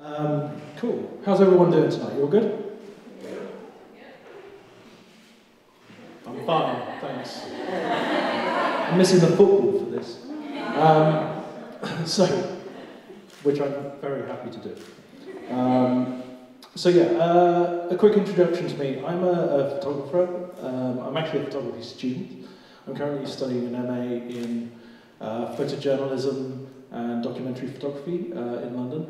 Cool. How's everyone doing tonight? You all good? I'm fine, thanks. I'm missing the football for this. Which I'm very happy to do. A quick introduction to me. I'm a photographer. I'm actually a photography student. I'm currently studying an MA in photojournalism and documentary photography in London.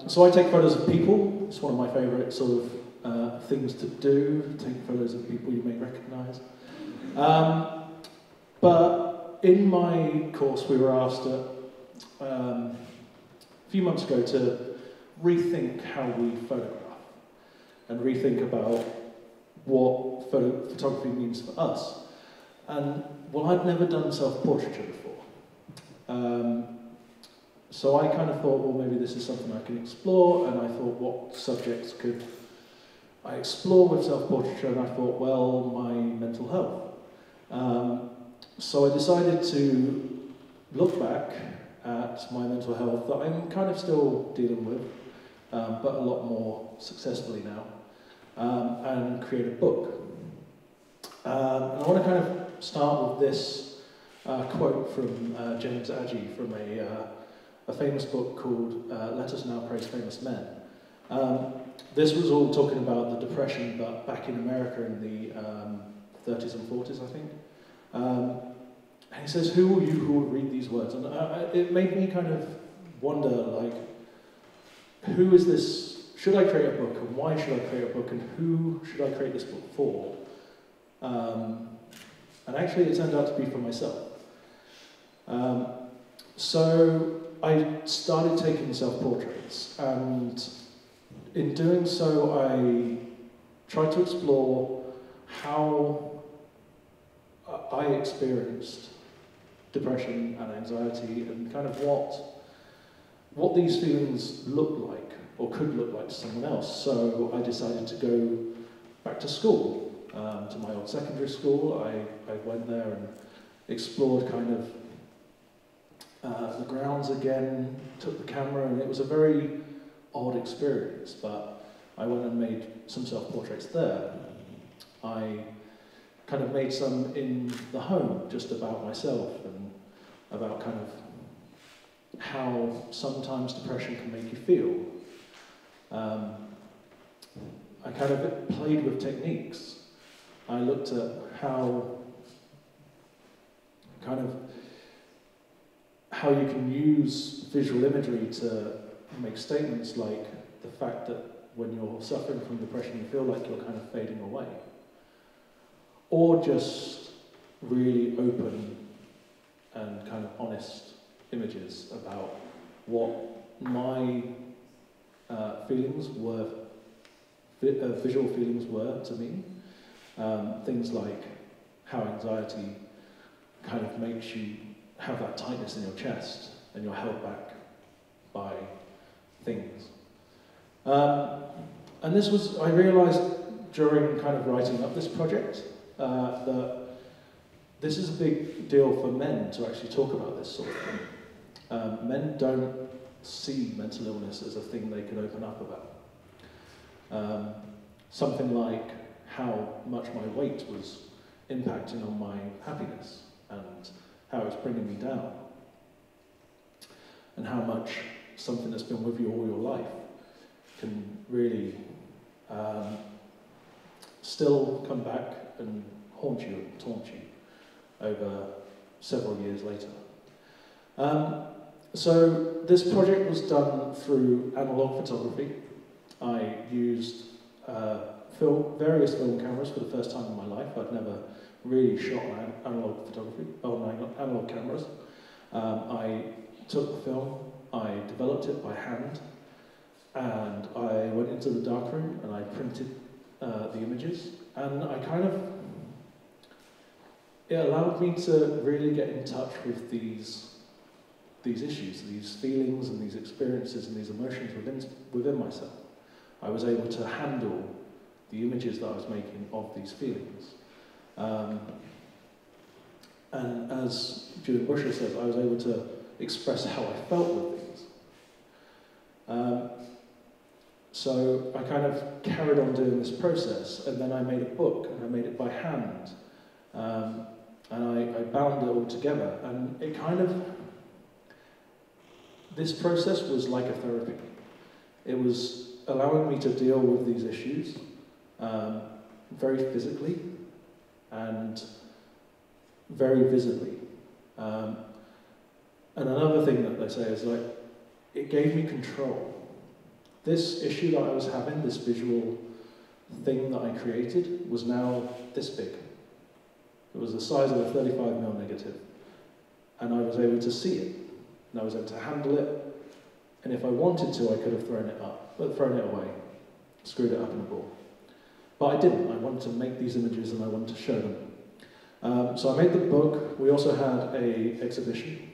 So I take photos of people. It's one of my favourite sort of things to do, take photos of people you may recognise. But in my course we were asked a few months ago to rethink how we photograph and rethink about what photography means for us. And, well, I'd never done self-portraiture before. So I kind of thought, well, maybe this is something I can explore, and I thought, what subjects could I explore with self-portraiture? And I thought, well, my mental health. So I decided to look back at my mental health that I'm kind of still dealing with, but a lot more successfully now, and create a book. And I want to kind of start with this quote from James Agee from a famous book called Let Us Now Praise Famous Men. This was all talking about the Depression, but back in America in the 30s and 40s, I think. And he says, who are you who will read these words? And it made me kind of wonder, like, who is this? Should I create a book, and why should I create a book, and who should I create this book for? And actually it turned out to be for myself. So I started taking self-portraits, and in doing so I tried to explore how I experienced depression and anxiety, and kind of what these feelings look like, or could look like to someone else. So I decided to go back to school, to my old secondary school. I went there and explored kind of the grounds again, took the camera, and it was a very odd experience, but I went and made some self-portraits there. I kind of made some in the home, just about myself, and about kind of how sometimes depression can make you feel. I kind of played with techniques. I looked at how you can use visual imagery to make statements like the fact that when you're suffering from depression you feel like you're kind of fading away. Or just really open and kind of honest images about what my feelings were, visual feelings were to me. Things like how anxiety kind of makes you have that tightness in your chest and you're held back by things. And this was, I realised during kind of writing up this project, that this is a big deal for men to actually talk about this sort of thing. Men don't see mental illness as a thing they can open up about. Something like how much my weight was impacting on my happiness and how it's bringing me down, and how much something that's been with you all your life can really still come back and haunt you and taunt you over several years later. So this project was done through analog photography. I used various film cameras for the first time in my life. I'd never really shot on analog photography, on analog cameras. I took the film, I developed it by hand, and I went into the darkroom and I printed the images, and it allowed me to really get in touch with these issues, these feelings and these experiences and these emotions within myself. I was able to handle the images that I was making of these feelings. And as Julian Busher says, I was able to express how I felt with things. So I kind of carried on doing this process, and then I made a book, and I made it by hand. And I bound it all together, and it kind of, this process was like a therapy. It was allowing me to deal with these issues very physically and very visibly. And another thing that they say is like, it gave me control. This issue that I was having, this visual thing that I created, was now this big. It was the size of a 35mm negative. And I was able to see it. And I was able to handle it. And if I wanted to, I could have thrown it away, screwed it up in a ball. But I didn't. I wanted to make these images and I wanted to show them. So I made the book. We also had an exhibition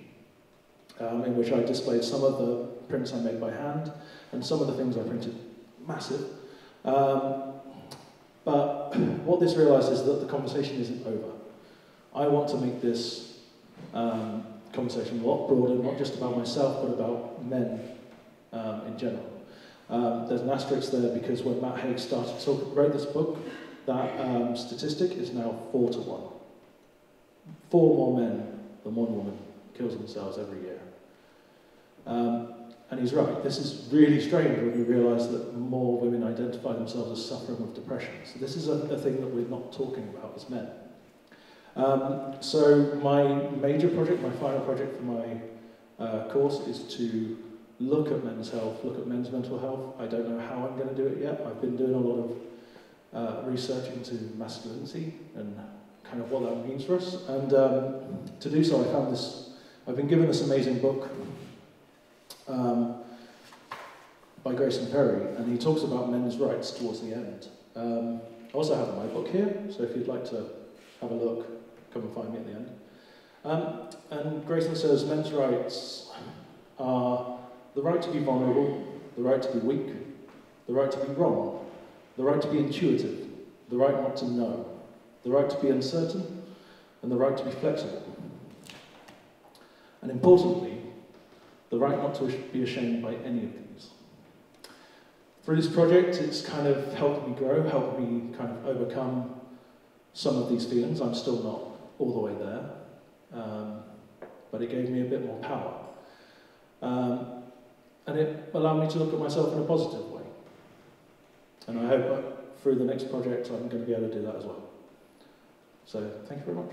in which I displayed some of the prints I made by hand and some of the things I printed, massive. But what this realised is that the conversation isn't over. I want to make this conversation a lot broader, not just about myself, but about men in general. There's an asterisk there because when Matt Haig wrote this book, that statistic is now 4 to 1. 4 more men than 1 woman kills themselves every year. And he's right, this is really strange when you realise that more women identify themselves as suffering with depression. So this is a thing that we're not talking about as men. So my major project, my final project for my course is to look at men's health, look at men's mental health. I don't know how I'm going to do it yet. I've been doing a lot of research into masculinity and kind of what that means for us. And to do so, I've been given this amazing book by Grayson Perry, and he talks about men's rights towards the end. I also have my book here, so if you'd like to have a look, come and find me at the end. And Grayson says men's rights are the right to be vulnerable, the right to be weak, the right to be wrong, the right to be intuitive, the right not to know, the right to be uncertain, and the right to be flexible. And importantly, the right not to be ashamed by any of these. Through this project, it's kind of helped me grow, helped me kind of overcome some of these feelings. I'm still not all the way there, but it gave me a bit more power. And it allowed me to look at myself in a positive way. And I hope through the next project I'm going to be able to do that as well. So, thank you very much.